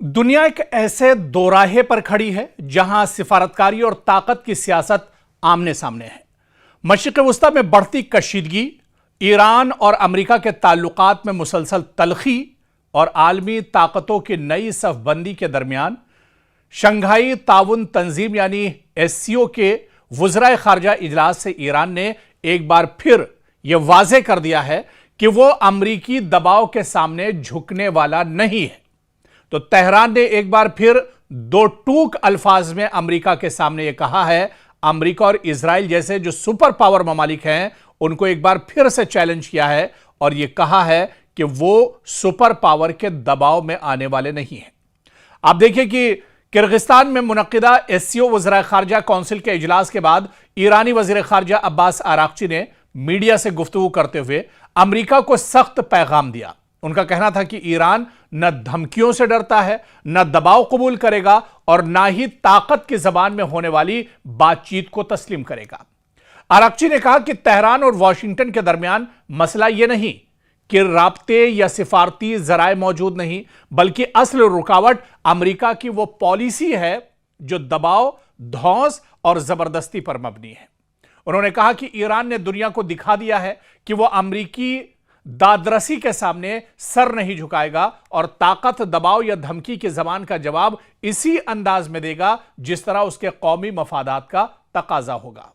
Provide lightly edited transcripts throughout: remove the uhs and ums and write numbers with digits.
दुनिया एक ऐसे दोराहे पर खड़ी है जहां सिफारतकारी और ताकत की सियासत आमने सामने है। मशरिक़ वस्ता में बढ़ती कशीदगी, ईरान और अमेरिका के ताल्लुकात में मुसलसल तलखी और आलमी ताकतों की नई सफबंदी के दरमियान शंघाई ताउन तंजीम यानी एससीओ के वज़राए खारजा इजलास से ईरान ने एक बार फिर यह वाज़ेह कर दिया है कि वो अमरीकी दबाव के सामने झुकने वाला नहीं है। तो तेहरान ने एक बार फिर दो टूक अल्फाज में अमेरिका के सामने यह कहा है, अमेरिका और इजराइल जैसे जो सुपर पावर ममालिक हैं उनको एक बार फिर से चैलेंज किया है और यह कहा है कि वो सुपर पावर के दबाव में आने वाले नहीं हैं। आप देखिए कि किर्गिस्तान में मुनक्किदा एससीओ वज़राए खारजा काउंसिल के इजलास के बाद ईरानी वज़ीर खारजा अब्बास आरागची ने मीडिया से गुफ्तगू करते हुए अमेरिका को सख्त पैगाम दिया। उनका कहना था कि ईरान न धमकियों से डरता है, न दबाव कबूल करेगा और न ही ताकत की जबान में होने वाली बातचीत को तस्लीम करेगा। आरागची ने कहा कि तेहरान और वॉशिंगटन के दरमियान मसला यह नहीं कि राब्ते या सिफारती जराए मौजूद नहीं, बल्कि असल रुकावट अमेरिका की वो पॉलिसी है जो दबाव, धौंस और जबरदस्ती पर मबनी है। उन्होंने कहा कि ईरान ने दुनिया को दिखा दिया है कि वो अमेरिकी दादरसी के सामने सर नहीं झुकाएगा और ताकत, दबाव या धमकी की जबान का जवाब इसी अंदाज में देगा जिस तरह उसके कौमी मफादात का तकाजा होगा।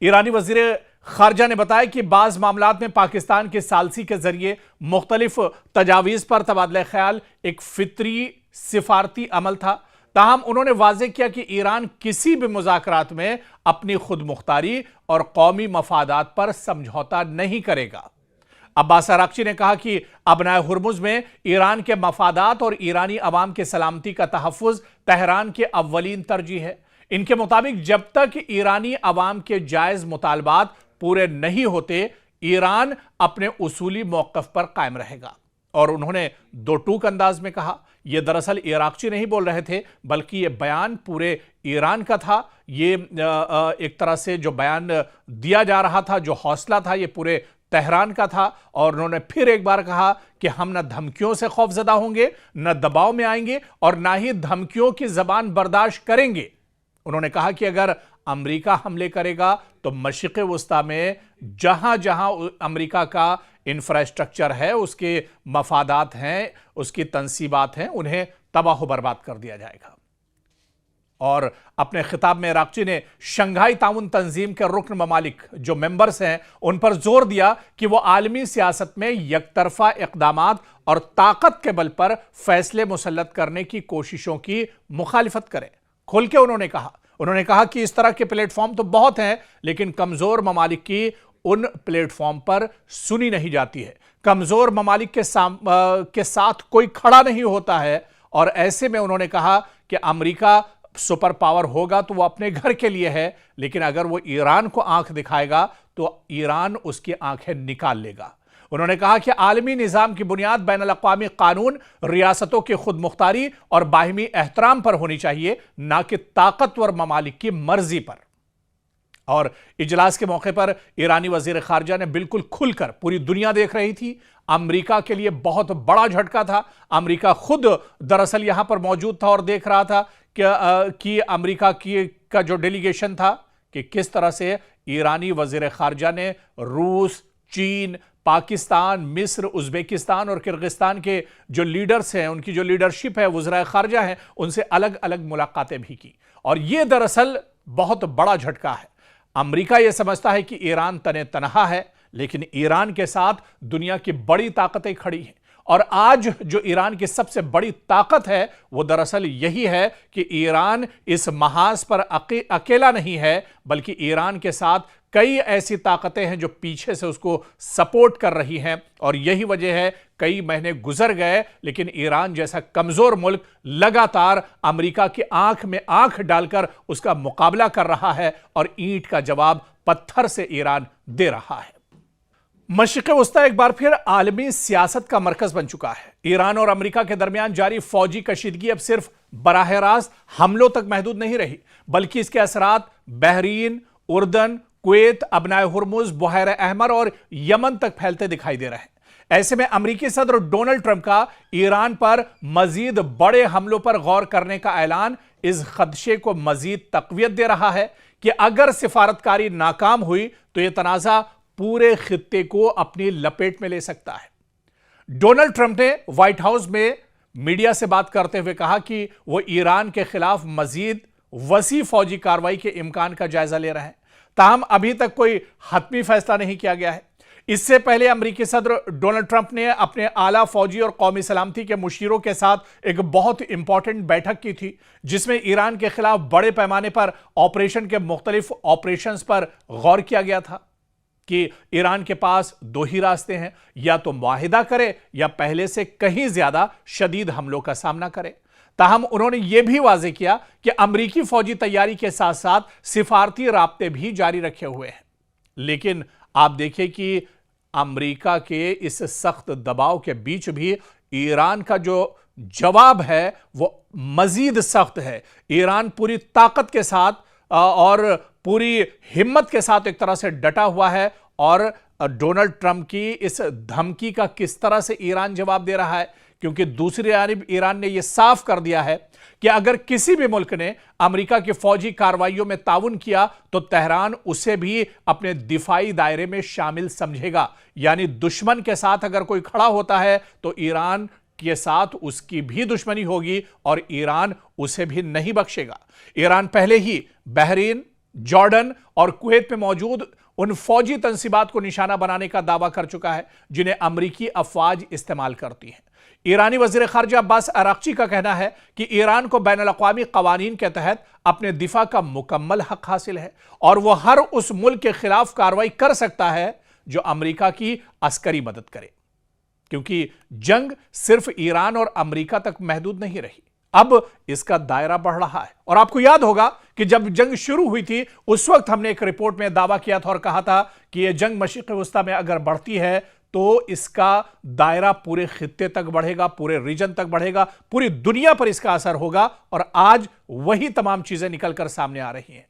ईरानी वजीर खारजा ने बताया कि बाज मामलात में पाकिस्तान के सालसी के जरिए मुख्तलिफ तजावीज़ पर तबादला ख्याल एक फितरी सिफारती अमल था। ताहम उन्होंने वाज़ेह किया कि ईरान किसी भी मुज़ाकरात में अपनी खुद मुख्तारी और कौमी मफादात पर समझौता नहीं करेगा। अब्बास आरागची ने कहा कि अबनाए हुर्मुज में ईरान के मफादात और ईरानी अवाम के सलामती का तहफ़्फ़ुज़ तेहरान के अव्वलीन तरजीह है। इनके मुताबिक जब तक ईरानी अवाम के जायज़ मुतालबात पूरे नहीं होते, ईरान अपने उसूली मौक़िफ़ पर कायम रहेगा। और उन्होंने दो टूक अंदाज में कहा, यह दरअसल आरागची नहीं बोल रहे थे, बल्कि यह बयान पूरे ईरान का था। ये एक तरह से जो बयान दिया जा रहा था, जो हौसला था, यह पूरे तेहरान का था। और उन्होंने फिर एक बार कहा कि हम न धमकियों से खौफजदा होंगे, न दबाव में आएंगे और न ही धमकियों की जबान बर्दाश्त करेंगे। उन्होंने कहा कि अगर अमेरिका हमले करेगा तो मशरिक़ वस्ता में जहां जहां अमेरिका का इंफ्रास्ट्रक्चर है, उसके मफादात हैं, उसकी तंसीबात हैं, उन्हें तबाह बर्बाद कर दिया जाएगा। और अपने खिताब में आरागची ने शंघाई ताउन तंजीम के रुकन ममालिक जो मेंबर्स हैं उन पर जोर दिया कि वो आलमी सियासत में यकतरफा इक़दामात और ताकत के बल पर फैसले मुसल्लत करने की कोशिशों की मुखालिफत करें। खुल के उन्होंने कहा कि इस तरह के प्लेटफॉर्म तो बहुत हैं, लेकिन कमजोर ममालिक की उन प्लेटफॉर्म पर सुनी नहीं जाती है। कमजोर ममालिक के साथ कोई खड़ा नहीं होता है। और ऐसे में उन्होंने कहा कि अमेरिका सुपर पावर होगा तो वो अपने घर के लिए है, लेकिन अगर वो ईरान को आंख दिखाएगा तो ईरान उसकी आंखें निकाल लेगा। उन्होंने कहा कि आलमी निज़ाम की बुनियाद बैनुल-अक़वामी कानून, रियासतों की खुद मुख्तारी और बाहिमी एहतराम पर होनी चाहिए, ना कि ताकतवर ममालिक की मर्जी पर। और इजलास के मौके पर ईरानी वजीर खारजा ने बिल्कुल खुलकर, पूरी दुनिया देख रही थी, अमेरिका के लिए बहुत बड़ा झटका था। अमेरिका खुद दरअसल यहां पर मौजूद था और देख रहा था कि अमेरिका का जो डेलीगेशन था कि किस तरह से ईरानी वजीर खारजा ने रूस, चीन, पाकिस्तान, मिस्र, उज़्बेकिस्तान और किर्गिस्तान के जो लीडर्स हैं, उनकी जो लीडरशिप है, वज़राए खारजा हैं, उनसे अलग अलग मुलाकातें भी की। और यह दरअसल बहुत बड़ा झटका है। अमेरिका यह समझता है कि ईरान तने तनहा है, लेकिन ईरान के साथ दुनिया की बड़ी ताकतें खड़ी हैं। और आज जो ईरान की सबसे बड़ी ताकत है वो दरअसल यही है कि ईरान इस महाज पर अकेला नहीं है, बल्कि ईरान के साथ कई ऐसी ताकतें हैं जो पीछे से उसको सपोर्ट कर रही हैं। और यही वजह है, कई महीने गुजर गए लेकिन ईरान जैसा कमजोर मुल्क लगातार अमेरिका की आंख में आंख डालकर उसका मुकाबला कर रहा है और ईंट का जवाब पत्थर से ईरान दे रहा है। मशरिक़ वस्ता एक बार फिर आलमी सियासत का मरकज बन चुका है। ईरान और अमेरिका के दरमियान जारी फौजी कशीदगी अब सिर्फ बराह रास्त हमलों तक महदूद नहीं रही, बल्कि इसके असरात बहरीन, उर्दन, कुवैत, अबनाए हुर्मुज, बुहैरा अहमर और यमन तक फैलते दिखाई दे रहे हैं। ऐसे में अमेरिकी सदर डोनाल्ड ट्रंप का ईरान पर मजीद बड़े हमलों पर गौर करने का ऐलान इस खदशे को मजीद तकवीत दे रहा है कि अगर सिफारतकारी नाकाम हुई तो यह तनाज़ा पूरे खित्ते को अपनी लपेट में ले सकता है। डोनाल्ड ट्रंप ने व्हाइट हाउस में मीडिया से बात करते हुए कहा कि वो ईरान के खिलाफ मजीद वसी फौजी कार्रवाई के इम्कान का जायजा ले रहे हैं, ताहम अभी तक कोई हतमी फैसला नहीं किया गया है। इससे पहले अमेरिकी सदर डोनाल्ड ट्रंप ने अपने आला फौजी और कौमी सलामती के मुशीरों के साथ एक बहुत इंपॉर्टेंट बैठक की थी, जिसमें ईरान के खिलाफ बड़े पैमाने पर ऑपरेशन के मुख्तलिफ ऑपरेशंस पर गौर किया गया था कि ईरान के पास दो ही रास्ते हैं, या तो मुआहिदा करे या पहले से कहीं ज्यादा शदीद हमलों का सामना करे। ताहम उन्होंने यह भी वाजे किया कि अमेरिकी फौजी तैयारी के साथ साथ सिफारती राब्ते भी जारी रखे हुए हैं। लेकिन आप देखिए कि अमेरिका के इस सख्त दबाव के बीच भी ईरान का जो जवाब है वो मजीद सख्त है। ईरान पूरी ताकत के साथ और पूरी हिम्मत के साथ एक तरह से डटा हुआ है, और डोनाल्ड ट्रंप की इस धमकी का किस तरह से ईरान जवाब दे रहा है, क्योंकि दूसरी जानिब ईरान ने यह साफ कर दिया है कि अगर किसी भी मुल्क ने अमेरिका की फौजी कार्रवाइयों में ताउन किया तो तेहरान उसे भी अपने दिफाई दायरे में शामिल समझेगा। यानी दुश्मन के साथ अगर कोई खड़ा होता है तो ईरान के साथ उसकी भी दुश्मनी होगी और ईरान उसे भी नहीं बख्शेगा। ईरान पहले ही बहरीन, जॉर्डन और कुवैत में मौजूद उन फौजी तंसीबात को निशाना बनाने का दावा कर चुका है जिन्हें अमेरिकी अफवाज इस्तेमाल करती हैं। ईरानी वजीर खारजा अब्बास अराक्ची का कहना है कि ईरान को बैनुल-अक़वामी क़वानीन के तहत अपने दिफा का मुकम्मल हक हासिल है और वह हर उस मुल्क के खिलाफ कार्रवाई कर सकता है जो अमेरिका की अस्करी मदद करे, क्योंकि जंग सिर्फ ईरान और अमेरिका तक महदूद नहीं रही, अब इसका दायरा बढ़ रहा है। और आपको याद होगा कि जब जंग शुरू हुई थी उस वक्त हमने एक रिपोर्ट में दावा किया था और कहा था कि यह जंग मशरिक़ वस्ता में अगर बढ़ती है तो इसका दायरा पूरे खित्ते तक बढ़ेगा, पूरे रीजन तक बढ़ेगा, पूरी दुनिया पर इसका असर होगा। और आज वही तमाम चीजें निकलकर सामने आ रही हैं।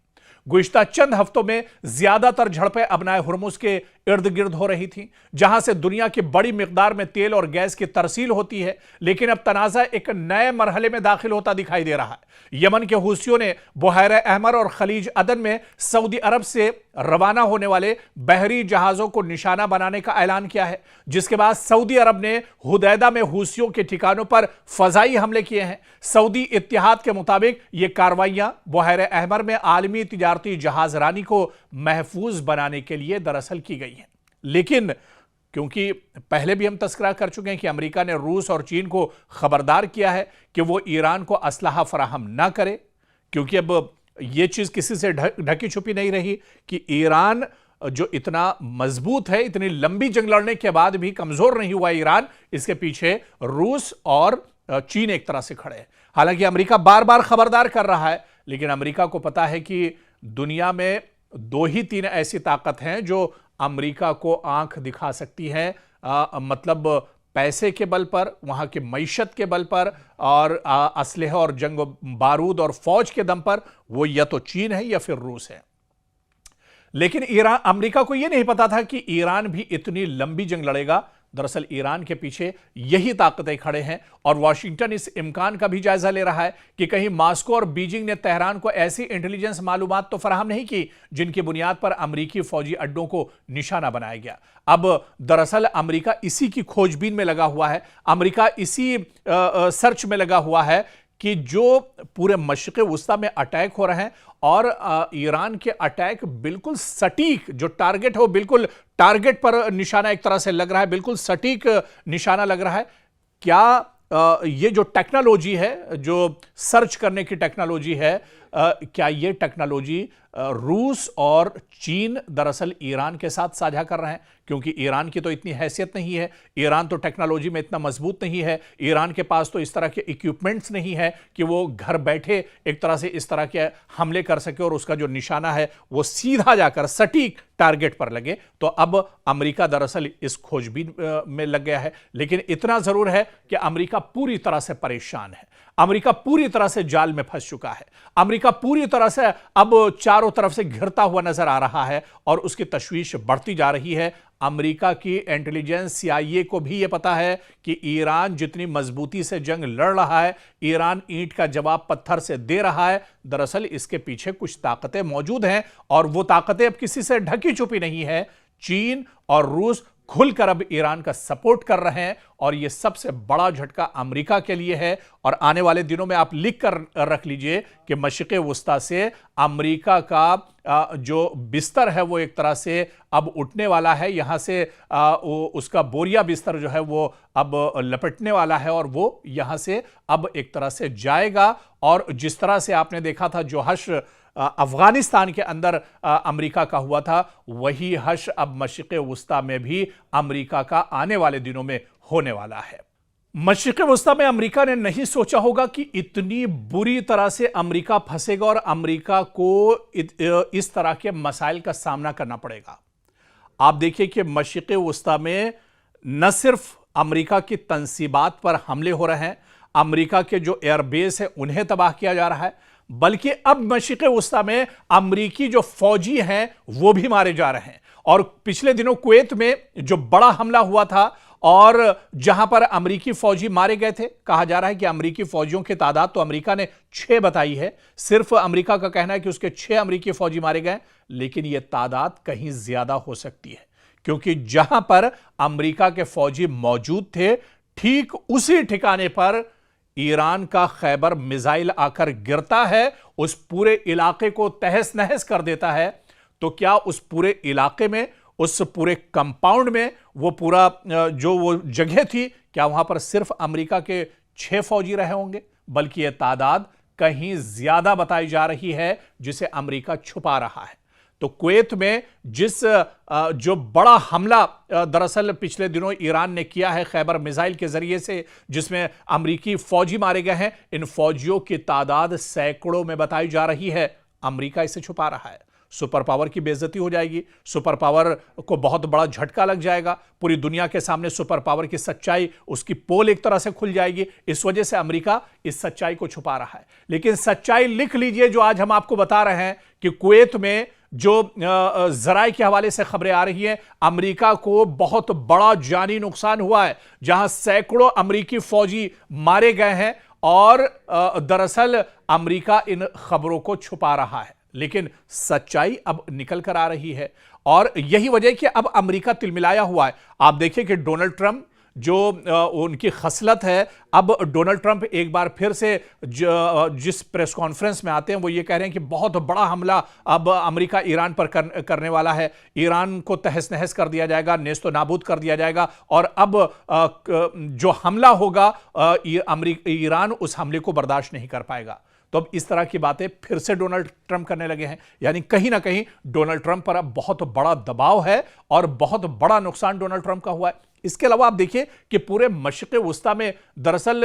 गुज़िश्ता चंद हफ्तों में ज्यादातर झड़पें अबनाए हुर्मुज़ के इर्द गिर्द हो रही थी, जहां से दुनिया की बड़ी मिकदार में तेल और गैस की तरसील होती है। लेकिन अब तनाज़ा एक नए मरहले में दाखिल होता दिखाई दे रहा है। यमन के हूसियों ने बुहैरा अहमर और खलीज अदन में सऊदी अरब से रवाना होने वाले बहरी जहाजों को निशाना बनाने का ऐलान किया है, जिसके बाद सऊदी अरब ने हुदैदा में हूसियों के ठिकानों पर फजाई हमले किए हैं। सऊदी इत्तिहाद के मुताबिक ये कार्रवाइयां बुहैरा अहमर में आलमी तिजारती जहाजरानी को महफूज बनाने के लिए दरअसल की गई है। लेकिन क्योंकि पहले भी हम तस्करा कर चुके हैं कि अमेरिका ने रूस और चीन को खबरदार किया है कि वो ईरान को असलहा फराहम ना करे, क्योंकि अब ये चीज किसी से ढकी छुपी नहीं रही कि ईरान जो इतना मजबूत है, इतनी लंबी जंग लड़ने के बाद भी कमजोर नहीं हुआ ईरान, इसके पीछे रूस और चीन एक तरह से खड़े हैं। हालांकि अमेरिका बार बार खबरदार कर रहा है, लेकिन अमेरिका को पता है कि दुनिया में दो ही तीन ऐसी ताकत हैं जो अमेरिका को आंख दिखा सकती है, मतलब पैसे के बल पर, वहां की मईशत के बल पर और असलहा और जंग बारूद और फौज के दम पर। वो या तो चीन है या फिर रूस है। लेकिन अमेरिका को यह नहीं पता था कि ईरान भी इतनी लंबी जंग लड़ेगा। दरअसल ईरान के पीछे यही ताकतें खड़े हैं और वाशिंगटन इस इम्कान का भी जायजा ले रहा है कि कहीं मॉस्को और बीजिंग ने तेहरान को ऐसी इंटेलिजेंस मालूमात तो फराहम नहीं की जिनकी बुनियाद पर अमेरिकी फौजी अड्डों को निशाना बनाया गया। अब दरअसल अमेरिका इसी की खोजबीन में लगा हुआ है, अमेरिका इसी सर्च में लगा हुआ है कि जो पूरे मशरिक़ वस्ता में अटैक हो रहे हैं और ईरान के अटैक बिल्कुल सटीक, जो टारगेट हो बिल्कुल टारगेट पर निशाना एक तरह से लग रहा है, बिल्कुल सटीक निशाना लग रहा है। क्या ये जो टेक्नोलॉजी है, जो सर्च करने की टेक्नोलॉजी है, क्या ये टेक्नोलॉजी रूस और चीन दरअसल ईरान के साथ साझा कर रहे हैं? क्योंकि ईरान की तो इतनी हैसियत नहीं है, ईरान तो टेक्नोलॉजी में इतना मजबूत नहीं है, ईरान के पास तो इस तरह के इक्विपमेंट्स नहीं है कि वो घर बैठे एक तरह से इस तरह के हमले कर सके और उसका जो निशाना है वो सीधा जाकर सटीक टारगेट पर लगे। तो अब अमेरिका दरअसल इस खोजबीन में लग गया है। लेकिन इतना जरूर है कि अमेरिका पूरी तरह से परेशान है। अमेरिका पूरी तरह से जाल में फंस चुका है। अमेरिका पूरी तरह से अब चारों तरफ से घिरता हुआ नजर आ रहा है और उसकी तशवीश बढ़ती जा रही है। अमेरिका की इंटेलिजेंस CIA को भी यह पता है कि ईरान जितनी मजबूती से जंग लड़ रहा है, ईरान ईंट का जवाब पत्थर से दे रहा है, दरअसल इसके पीछे कुछ ताकतें मौजूद हैं और वो ताकतें अब किसी से ढकी छुपी नहीं है। चीन और रूस खुलकर अब ईरान का सपोर्ट कर रहे हैं और यह सबसे बड़ा झटका अमेरिका के लिए है। और आने वाले दिनों में आप लिख कर रख लीजिए कि मशरिक़ वुस्ता से अमेरिका का जो बिस्तर है वो एक तरह से अब उठने वाला है। यहां से उसका बोरिया बिस्तर जो है वो अब लपटने वाला है और वो यहां से अब एक तरह से जाएगा। और जिस तरह से आपने देखा था जो हश्र अफगानिस्तान के अंदर अमेरिका का हुआ था, वही हश अब मशरिक़ वुस्ता में भी अमेरिका का आने वाले दिनों में होने वाला है। मशरिक़ वुस्ता में अमेरिका ने नहीं सोचा होगा कि इतनी बुरी तरह से अमेरिका फंसेगा और अमेरिका को इस तरह के मसाइल का सामना करना पड़ेगा। आप देखिए कि मशरिक़ वुस्ता में न सिर्फ अमेरिका की तंसीबात पर हमले हो रहे हैं, अमेरिका के जो एयरबेस है उन्हें तबाह किया जा रहा है, बल्कि अब मशरिक़ वुस्ता में अमरीकी जो फौजी हैं वो भी मारे जा रहे हैं। और पिछले दिनों कुवैत में जो बड़ा हमला हुआ था और जहां पर अमरीकी फौजी मारे गए थे, कहा जा रहा है कि अमरीकी फौजियों की तादाद तो अमरीका ने 6 बताई है। सिर्फ अमरीका का कहना है कि उसके 6 अमरीकी फौजी मारे गए, लेकिन यह तादाद कहीं ज्यादा हो सकती है, क्योंकि जहां पर अमरीका के फौजी मौजूद थे ठीक उसी ठिकाने पर ईरान का खैबर मिसाइल आकर गिरता है, उस पूरे इलाके को तहस नहस कर देता है। तो क्या उस पूरे इलाके में, उस पूरे कंपाउंड में, वो पूरा जो वो जगह थी, क्या वहां पर सिर्फ अमेरिका के 6 फौजी रहे होंगे? बल्कि यह तादाद कहीं ज्यादा बताई जा रही है जिसे अमेरिका छुपा रहा है। तो कुवैत में जो बड़ा हमला दरअसल पिछले दिनों ईरान ने किया है खैबर मिसाइल के जरिए से, जिसमें अमरीकी फौजी मारे गए हैं, इन फौजियों की तादाद सैकड़ों में बताई जा रही है। अमरीका इसे छुपा रहा है। सुपर पावर की बेइज्जती हो जाएगी, सुपर पावर को बहुत बड़ा झटका लग जाएगा, पूरी दुनिया के सामने सुपर पावर की सच्चाई, उसकी पोल एक तरह से खुल जाएगी। इस वजह से अमेरिका इस सच्चाई को छुपा रहा है। लेकिन सच्चाई लिख लीजिए जो आज हम आपको बता रहे हैं कि कुवैत में जो जराए के हवाले से खबरें आ रही हैं, अमेरिका को बहुत बड़ा जानी नुकसान हुआ है, जहां सैकड़ों अमेरिकी फौजी मारे गए हैं। और दरअसल अमेरिका इन खबरों को छुपा रहा है, लेकिन सच्चाई अब निकल कर आ रही है। और यही वजह कि अब अमेरिका तिलमिलाया हुआ है। आप देखिए कि डोनाल्ड ट्रंप जो उनकी खसलत है, अब डोनाल्ड ट्रंप एक बार फिर से जिस प्रेस कॉन्फ्रेंस में आते हैं वो ये कह रहे हैं कि बहुत बड़ा हमला अब अमेरिका ईरान पर करने वाला है, ईरान को तहस नहस कर दिया जाएगा, नेस्तो नाबूद कर दिया जाएगा। और अब जो हमला होगा ईरान उस हमले को बर्दाश्त नहीं कर पाएगा। तो अब इस तरह की बातें फिर से डोनाल्ड ट्रंप करने लगे हैं, यानी कहीं ना कहीं डोनाल्ड ट्रंप पर अब बहुत बड़ा दबाव है और बहुत बड़ा नुकसान डोनाल्ड ट्रंप का हुआ है। इसके अलावा आप देखिए कि पूरे मशरिक़ वुस्ता में दरअसल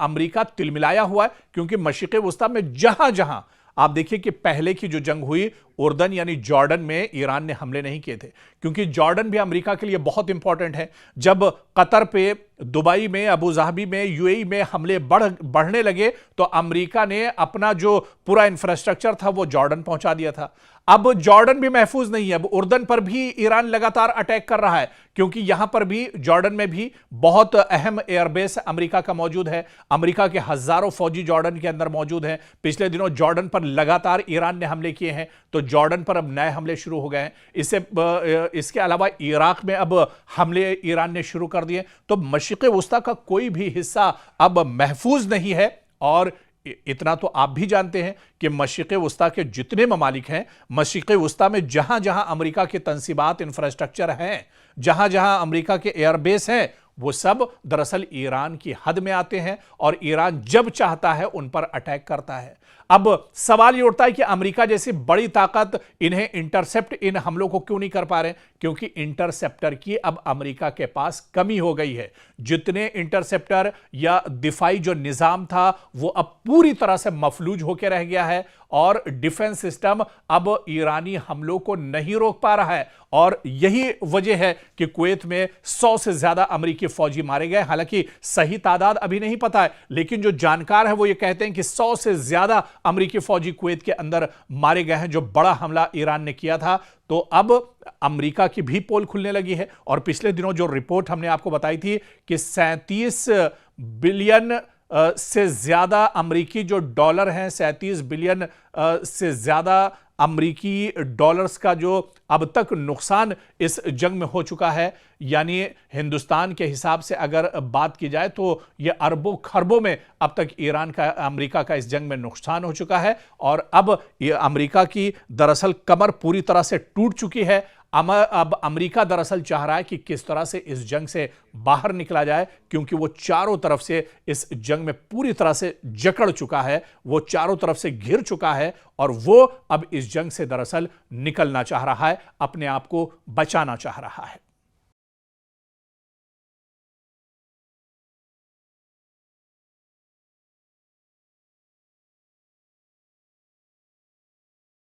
अमेरिका तिलमिलाया हुआ है, क्योंकि मशरिक़ वुस्ता में जहां जहां आप देखिए कि पहले की जो जंग हुई उर्दन यानी जॉर्डन में ईरान ने हमले नहीं किए थे, क्योंकि जॉर्डन भी अमेरिका के लिए बहुत इंपॉर्टेंट है। जब कतर पे, दुबई में, अबू धाबी में, UAE में हमले बढ़ने लगे तो अमेरिका ने अपना जो पूरा इंफ्रास्ट्रक्चर था वो जॉर्डन पहुंचा दिया था। अब जॉर्डन भी महफूज नहीं है, अब उर्दन पर भी ईरान लगातार अटैक कर रहा है, क्योंकि यहां पर भी जॉर्डन में भी बहुत अहम एयरबेस अमेरिका का मौजूद है। अमेरिका के हजारों फौजी जॉर्डन के अंदर मौजूद हैं। पिछले दिनों जॉर्डन पर लगातार ईरान ने हमले किए हैं, तो जॉर्डन पर अब नए हमले शुरू हो गए हैं। इसके अलावा इराक में अब हमले ईरान ने शुरू कर दिए। तो मशरिक़ वुस्ता का कोई भी हिस्सा अब महफूज नहीं है। और इतना तो आप भी जानते हैं कि मशरिक़ वुस्ता के जितने ममालिक हैं, मशरिक़ वुस्ता में जहां जहां अमेरिका के तंसीबात, इंफ्रास्ट्रक्चर हैं, जहां जहां अमेरिका के एयरबेस हैं, वो सब दरअसल ईरान की हद में आते हैं और ईरान जब चाहता है उन पर अटैक करता है। अब सवाल यह उठता है कि अमेरिका जैसी बड़ी ताकत इन्हें इंटरसेप्ट इन हमलों को क्यों नहीं कर पा रहे, क्योंकि इंटरसेप्टर की अब अमेरिका के पास कमी हो गई है। जितने इंटरसेप्टर या दिफाई जो निजाम था वो अब पूरी तरह से मफलूज होकर रह गया है और डिफेंस सिस्टम अब ईरानी हमलों को नहीं रोक पा रहा है। और यही वजह है कि कुवैत में 100 से ज्यादा अमेरिकी फौजी मारे गए। हालांकि सही तादाद अभी नहीं पता है, लेकिन जो जानकार है वो ये कहते हैं कि 100 से ज्यादा अमेरिकी फौजी कुवैत के अंदर मारे गए हैं, जो बड़ा हमला ईरान ने किया था। तो अब अमेरिका की भी पोल खुलने लगी है। और पिछले दिनों जो रिपोर्ट हमने आपको बताई थी कि 37 बिलियन से ज्यादा अमेरिकी जो डॉलर हैं, 37 बिलियन से ज्यादा अमेरिकी डॉलर्स का जो अब तक नुकसान इस जंग में हो चुका है, यानी हिंदुस्तान के हिसाब से अगर बात की जाए तो यह अरबों खरबों में अब तक ईरान का, अमेरिका का इस जंग में नुकसान हो चुका है। और अब यह अमेरिका की दरअसल कमर पूरी तरह से टूट चुकी है। अब अमेरिका दरअसल चाह रहा है कि किस तरह से इस जंग से बाहर निकला जाए, क्योंकि वो चारों तरफ से इस जंग में पूरी तरह से जकड़ चुका है, वो चारों तरफ से घिर चुका है और वो अब इस जंग से दरअसल निकलना चाह रहा है, अपने आप को बचाना चाह रहा है।